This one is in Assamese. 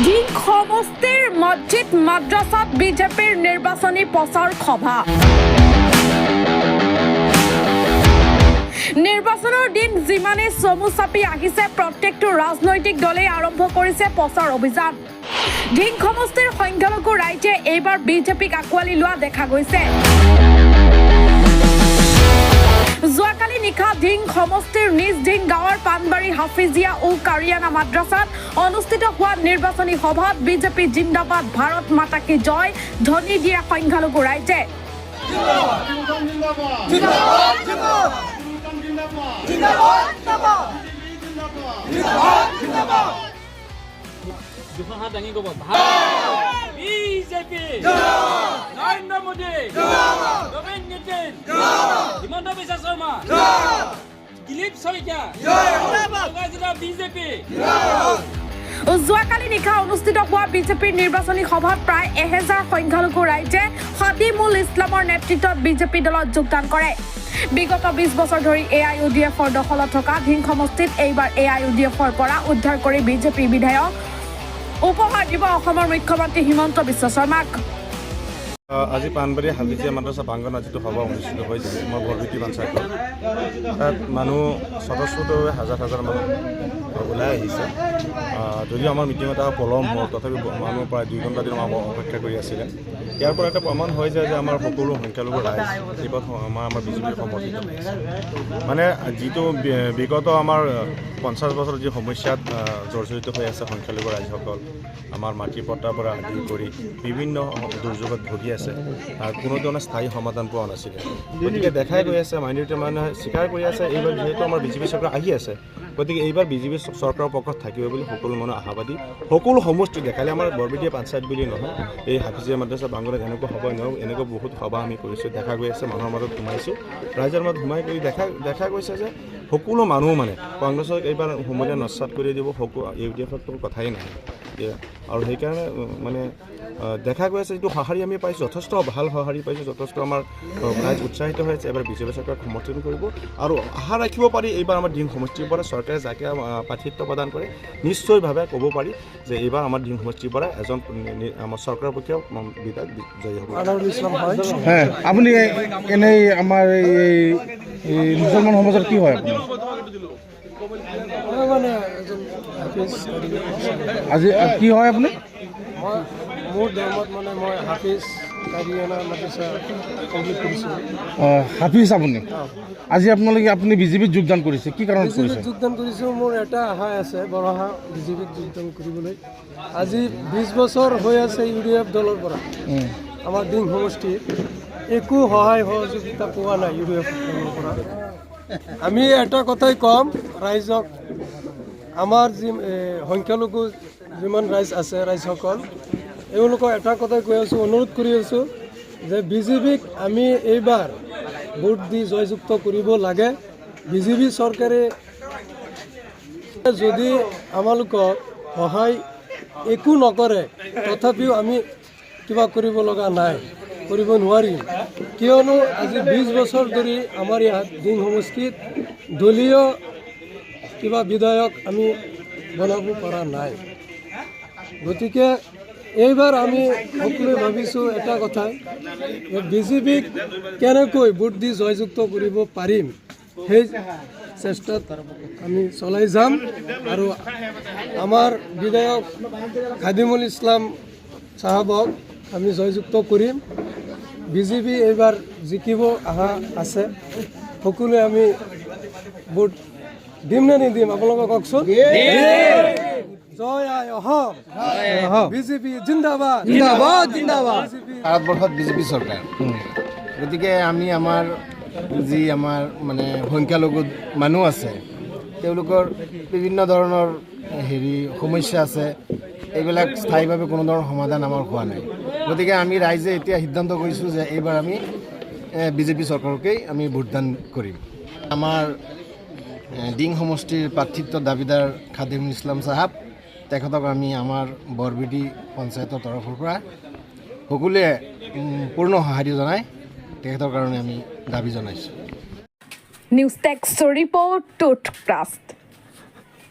দিন সমষ্টিৰ মছজিদ মাদ্ৰাসাত বিজেপিৰ নিৰ্বাচনী প্ৰচাৰ সভা। নিৰ্বাচনৰ দিন যিমানে চমু চাপি আহিছে প্ৰত্যেকটো ৰাজনৈতিক দলে আৰম্ভ কৰিছে প্ৰচাৰ অভিযান। দিন সমষ্টিৰ সংখ্যালঘু ৰাইজে এইবাৰ বিজেপিক আঁকোৱালি লোৱা দেখা গৈছে। যোৱাকালি নিশা ধিং সমষ্টিৰ নিজ ধিং গাঁৱৰ পানবাৰী হাফিজিয়া ও কাৰিয়ানা মাদ্ৰাসাত অনুষ্ঠিত হোৱা নিৰ্বাচনী সভাত বিজেপি জিন্দাবাদ ভাৰত মাতা কি জয় ধ্বনি দিয়া সংখ্যালঘু ৰাইজে। বিজেপি নৰেন্দ্ৰ মোদী নবীন নিতিন হিমন্ত বিশ্ব শৰ্মা দিলীপ শইকীয়া বিজেপি। যোৱাকালি নিশা অনুষ্ঠিত হোৱা বিজেপিৰ নিৰ্বাচনী সভাত প্ৰায় 1000 সংখ্যালঘু ৰাইজে খাদিমুল ইছলামৰ নেতৃত্বত বিজেপি দলত যোগদান কৰে। বিগত 20 বছৰ ধৰি AIUDFৰ দখলত থকা ধিং সমষ্টিত এইবাৰ AIUDFৰ পৰা উদ্ধাৰ কৰি বিজেপি বিধায়ক উপহাৰ দিব অসমৰ মুখ্যমন্ত্ৰী হিমন্ত বিশ্ব শৰ্মাক। আজি পানবাৰী হাফিজিয়া মাদ্ৰাসা প্ৰাংগণত যিটো সভা অনুষ্ঠিত হৈছে মই বৰবিটি পঞ্চায়তত তাত মানুহ স্বতঃস্ফূৰ্তভাৱে হাজাৰ হাজাৰ মানুহ ওলাই আহিছে। যদিও আমাৰ মিটিং এটা পলম হ'ল তথাপি মানুহ প্ৰায় 2 ঘণ্টা দিন অপেক্ষা কৰি আছিলে। ইয়াৰ পৰা এটা প্ৰমাণ হৈ যায় যে আমাৰ সকলো সংখ্যালঘু ৰাইজ এইবাৰ আমাৰ বিজেপিৰ সমৰ্থিত হৈছে। মানে যিটো বিগত আমাৰ 50 বছৰ যি সমস্যাত জৰ্জৰিত হৈ আছে সংখ্যালঘু ৰাইজসকল, আমাৰ মাটিৰ পট্টাৰ পৰা আদি কৰি বিভিন্ন দুৰ্যোগত ভুগি আছে, কোনো ধৰণৰ স্থায়ী সমাধান পোৱা নাছিলে। গতিকে দেখাই গৈ আছে মাইনৰিটি মানুহে স্বীকাৰ কৰি আছে এইবাৰ যিহেতু আমাৰ বিজেপি চৰকাৰ আহি আছে, গতিকে এইবাৰ বিজেপি চৰকাৰৰ পক্ষত থাকিব বুলি সকলো মানুহ আশাবাদী। সকলো সমষ্টি দেখালে আমাৰ বৰবিটিয়া পঞ্চায়ত বুলি নহয়, এই হাফিজিয়া মাদ্ৰাসা প্ৰাংগণত এনেকুৱা সভা নহয়, এনেকুৱা বহুত সভা আমি কৰিছোঁ, দেখা গৈ আছে। মানুহৰ মাজত সোমাইছোঁ, ৰাইজৰ মাজত সোমাই কৰি দেখা গৈছে যে সকলো মানুহ মানে কংগ্ৰেছক এইবাৰ সমূলীয়া নস্বাত কৰি দিব, UDFৰ কথাই নাই। আৰু সেইকাৰণে মানে দেখা গৈ আছে যিটো সঁহাৰি আমি পাইছোঁ, যথেষ্ট ভাল সঁহাৰি পাইছোঁ, যথেষ্ট আমাৰ ৰাইজ উৎসাহিত হৈ আছে। এবাৰ বিজেপি চৰকাৰক সমৰ্থন কৰিব আৰু আশা ৰাখিব পাৰি এইবাৰ আমাৰ দিং সমষ্টিৰ পৰা চৰকাৰে যাকে প্ৰাৰ্থিত্ব প্ৰদান কৰে নিশ্চয়ভাৱে ক'ব পাৰি যে এইবাৰ আমাৰ দিং সমষ্টিৰ পৰা এজন আমাৰ চৰকাৰৰ পক্ষে বিধায়ক জয়ী হ'ব। আপুনি এনেই আমাৰ এই মুছলমান সমাজৰ কি হয় আপুনি? আজি কি হয় আপুনি? মোৰ ধৰ্মত মানে মই হাফিজ কাৰিয়ানা মাদ্ৰাসা কমপ্লিট কৰিছোঁ। হাফিজ আপুনি? আজি আপুনি বিজেপিত যোগদান কৰিছে, কি কাৰণত কৰিছে? যোগদান কৰিছোঁ, মোৰ এটা আশা আছে, বৰ আশা বিজেপিত যোগদান কৰিবলৈ। আজি 20 বছৰ হৈ আছে UDF দলৰ পৰা আমাৰ দিং সমষ্টিত একো সহায় সহযোগিতা পোৱা নাই UDF দলৰ পৰা। আমি এটা কথাই ক'ম ৰাইজক, আমাৰ যি সংখ্যালঘু যিমান ৰাইজ আছে ৰাইজসকল, এওঁলোকক এটা কথাই কৈ আছোঁ, অনুৰোধ কৰি আছোঁ যে বিজেপিক আমি এইবাৰ ভোট দি জয়যুক্ত কৰিব লাগে। বিজেপি চৰকাৰে যদি আমালোকক সহায় একো নকৰে তথাপিও আমি কিবা কৰিব লগা নাই, কৰিব নোৱাৰিম। কিয়নো আজি 20 বছৰ ধৰি আমাৰ ইয়াত দিং সমষ্টিত দলীয় কিবা বিধায়ক আমি বনাব পৰা নাই। গতিকে এইবাৰ আমি সকলোৱে ভাবিছোঁ এটা কথাই যে বিজেপিক কেনেকৈ ভোট দি জয়যুক্ত কৰিব পাৰিম, সেই চেষ্টাত আমি চলাই যাম আৰু আমাৰ বিধায়ক খাদিমুল ইছলাম চাহাবক আমি জয়যুক্ত কৰিম। বিজেপি এইবাৰ জিকিব আশা আছে, সকলোৱে আমি ভোট দিম নে নিদিম আপোনালোকে কওকচোন? জয় আই অসম, বিজেপি জিন্দাবাদ জিন্দাবাদ জিন্দাবাদ। ভাৰতবৰ্ষত বিজেপি চৰকাৰ, গতিকে আমি আমাৰ যি আমাৰ মানে সংখ্যালঘু মানুহ আছে তেওঁলোকৰ বিভিন্ন ধৰণৰ সমস্যা আছে, এইবিলাক স্থায়ীভাৱে কোনো ধৰণৰ সমাধান আমাৰ হোৱা নাই। গতিকে আমি ৰাইজে এতিয়া সিদ্ধান্ত কৰিছোঁ যে এইবাৰ আমি বিজেপি চৰকাৰকেই আমি ভোটদান কৰিম। আমাৰ দিং সমষ্টিৰ প্ৰাৰ্থিত্ব দাবীদাৰ খাদিমুল ইছলাম চাহাব, তেখেতক আমি আমাৰ বৰবিটি পঞ্চায়তৰ তৰফৰ পৰা সকলোৱে পূৰ্ণ সঁহাৰি জনাই তেখেতৰ কাৰণে আমি দাবী জনাইছোঁ। News text report টুথক্ৰাষ্ট।